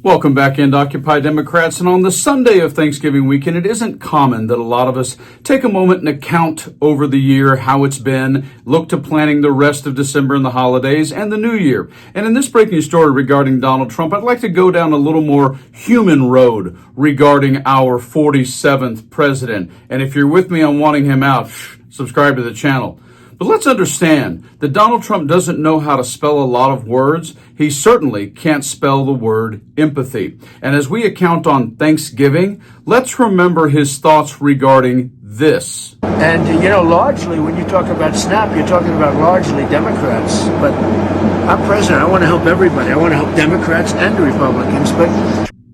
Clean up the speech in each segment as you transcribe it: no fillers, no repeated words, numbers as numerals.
Welcome back into Occupy Democrats, and on the Sunday of Thanksgiving weekend, it isn't common that a lot of us take a moment and account over the year, how it's been, look to planning the rest of December and the holidays and the new year. And in this breaking story regarding Donald Trump, I'd like to go down a little more human road regarding our 47th president. And if you're with me on wanting him out, subscribe to the channel. But let's understand that Donald Trump doesn't know how to spell a lot of words. He certainly can't spell the word empathy. And as we account on Thanksgiving, let's remember his thoughts regarding this. And, largely when you talk about SNAP, you're talking about largely Democrats. But I'm president. I want to help everybody. I want to help Democrats and Republicans.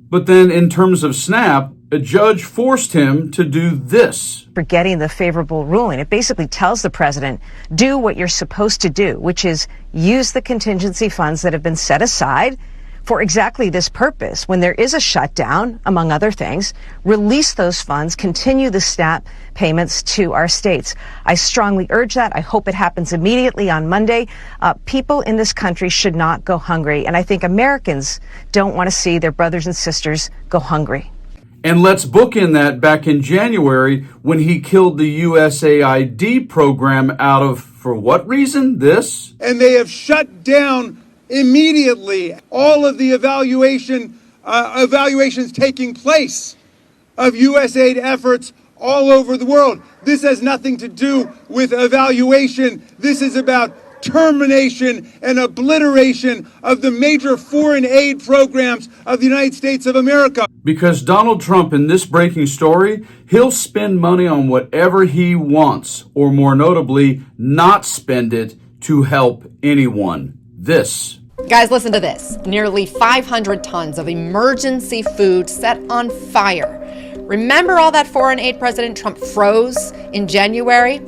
But then in terms of SNAP, a judge forced him to do this. For getting the favorable ruling, it basically tells the president, do what you're supposed to do, which is use the contingency funds that have been set aside for exactly this purpose. When there is a shutdown, among other things, release those funds, continue the SNAP payments to our states. I strongly urge that. I hope it happens immediately on Monday. People in this country should not go hungry, and I think Americans don't want to see their brothers and sisters go hungry. And let's bookend that back in January when he killed the USAID program out of, for what reason? This. And they have shut down immediately all of the evaluations taking place of USAID efforts all over the world. This has nothing to do with evaluation. This is about termination and obliteration of the major foreign aid programs of the United States of America. Because Donald Trump, in this breaking story, he'll spend money on whatever he wants, or more notably, not spend it to help anyone. This. Guys, listen to this. Nearly 500 tons of emergency food set on fire. Remember all that foreign aid President Trump froze in January?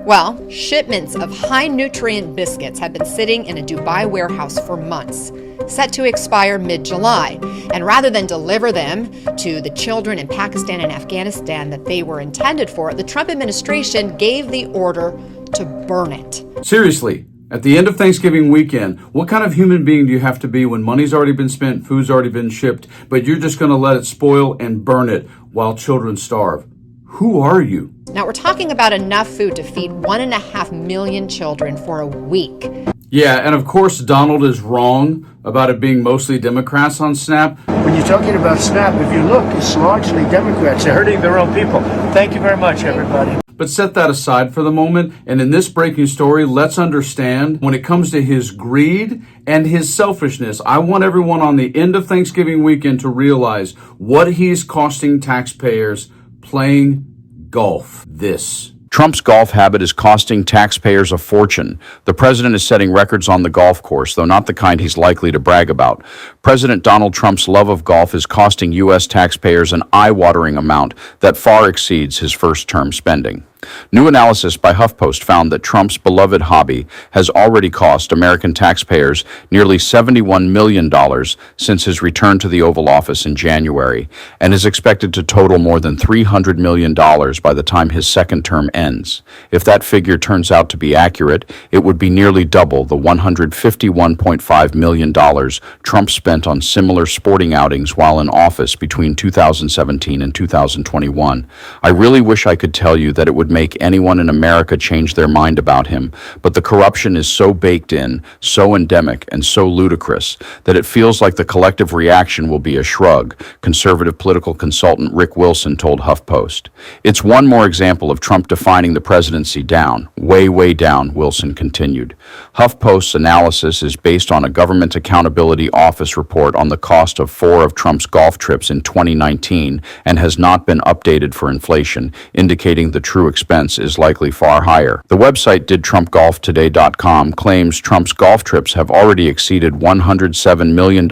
Well, shipments of high-nutrient biscuits have been sitting in a Dubai warehouse for months, set to expire mid-July. And rather than deliver them to the children in Pakistan and Afghanistan that they were intended for, the Trump administration gave the order to burn it. Seriously, at the end of Thanksgiving weekend, what kind of human being do you have to be when money's already been spent, food's already been shipped, but you're just going to let it spoil and burn it while children starve? Who are you? Now, we're talking about enough food to feed 1.5 million children for a week. Yeah, and of course, Donald is wrong about it being mostly Democrats on SNAP. When you're talking about SNAP, if you look, it's largely Democrats. They're hurting their own people. Thank you very much, everybody. But set that aside for the moment, and in this breaking story, let's understand when it comes to his greed and his selfishness, I want everyone on the end of Thanksgiving weekend to realize what he's costing taxpayers playing golf. This. Trump's golf habit is costing taxpayers a fortune. The president is setting records on the golf course, though not the kind he's likely to brag about. President Donald Trump's love of golf is costing U.S. taxpayers an eye-watering amount that far exceeds his first-term spending. New analysis by HuffPost found that Trump's beloved hobby has already cost American taxpayers nearly $71 million since his return to the Oval Office in January, and is expected to total more than $300 million by the time his second term ends. If that figure turns out to be accurate, it would be nearly double the $151.5 million Trump spent on similar sporting outings while in office between 2017 and 2021. I really wish I could tell you that it would make anyone in America change their mind about him, but the corruption is so baked in, so endemic, and so ludicrous that it feels like the collective reaction will be a shrug, conservative political consultant Rick Wilson told HuffPost. It's one more example of Trump defining the presidency down, way, way down, Wilson continued. HuffPost's analysis is based on a Government Accountability Office report on the cost of 4 of Trump's golf trips in 2019 and has not been updated for inflation, indicating the true expense is likely far higher. The website didtrumpgolftoday.com claims Trump's golf trips have already exceeded $107 million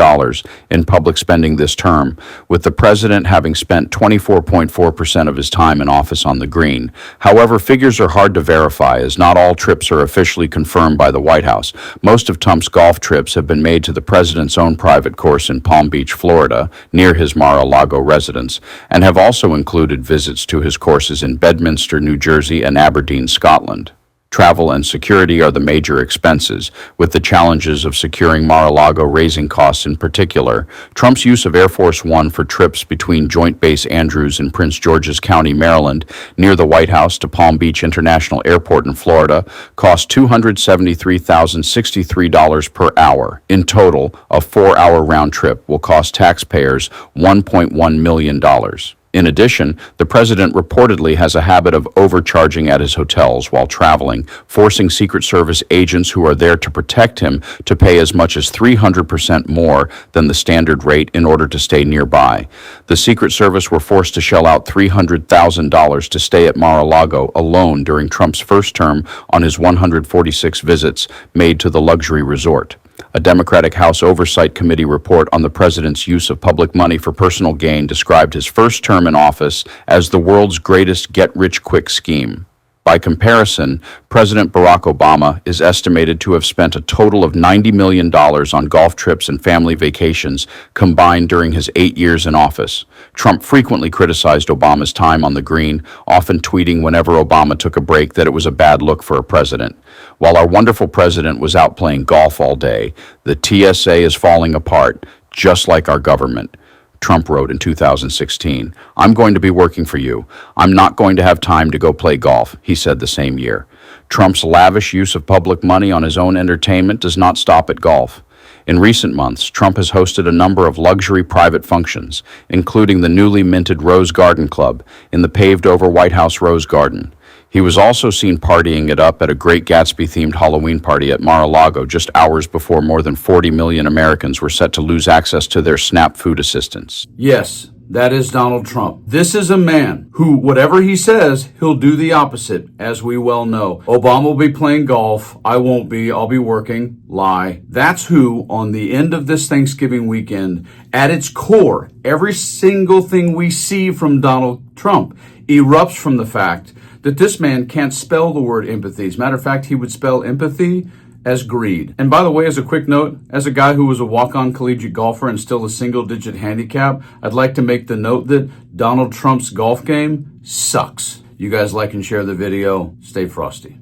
in public spending this term, with the president having spent 24.4% of his time in office on the green. However, figures are hard to verify, as not all trips are officially confirmed by the White House. Most of Trump's golf trips have been made to the president's own private course in Palm Beach, Florida, near his Mar-a-Lago residence, and have also included visits to his courses in Bedminster, New Jersey, and Aberdeen, Scotland. Travel and security are the major expenses, with the challenges of securing Mar-a-Lago raising costs in particular. Trump's use of Air Force One for trips between Joint Base Andrews in Prince George's County, Maryland, near the White House to Palm Beach International Airport in Florida, cost $273,063 per hour. In total, a 4-hour round trip will cost taxpayers $1.1 million. In addition, the president reportedly has a habit of overcharging at his hotels while traveling, forcing Secret Service agents who are there to protect him to pay as much as 300% more than the standard rate in order to stay nearby. The Secret Service were forced to shell out $300,000 to stay at Mar-a-Lago alone during Trump's first term on his 146 visits made to the luxury resort. A Democratic House Oversight Committee report on the president's use of public money for personal gain described his first term in office as the world's greatest get-rich-quick scheme. By comparison, President Barack Obama is estimated to have spent a total of $90 million on golf trips and family vacations combined during his 8 years in office. Trump frequently criticized Obama's time on the green, often tweeting whenever Obama took a break that it was a bad look for a president. While our wonderful president was out playing golf all day, the TSA is falling apart, just like our government. Trump wrote in 2016, "I'm going to be working for you. I'm not going to have time to go play golf," he said the same year. Trump's lavish use of public money on his own entertainment does not stop at golf. In recent months, Trump has hosted a number of luxury private functions, including the newly minted Rose Garden Club in the paved-over White House Rose Garden. He was also seen partying it up at a Great Gatsby-themed Halloween party at Mar-a-Lago just hours before more than 40 million Americans were set to lose access to their SNAP food assistance. Yes, that is Donald Trump. This is a man who, whatever he says, he'll do the opposite, as we well know. Obama will be playing golf. I won't be. I'll be working. Lie. That's who, on the end of this Thanksgiving weekend, at its core, every single thing we see from Donald Trump erupts from the fact that this man can't spell the word empathy. As a matter of fact, he would spell empathy as greed. And by the way, as a quick note, as a guy who was a walk-on collegiate golfer and still a single-digit handicap, I'd like to make the note that Donald Trump's golf game sucks. You guys like and share the video. Stay frosty.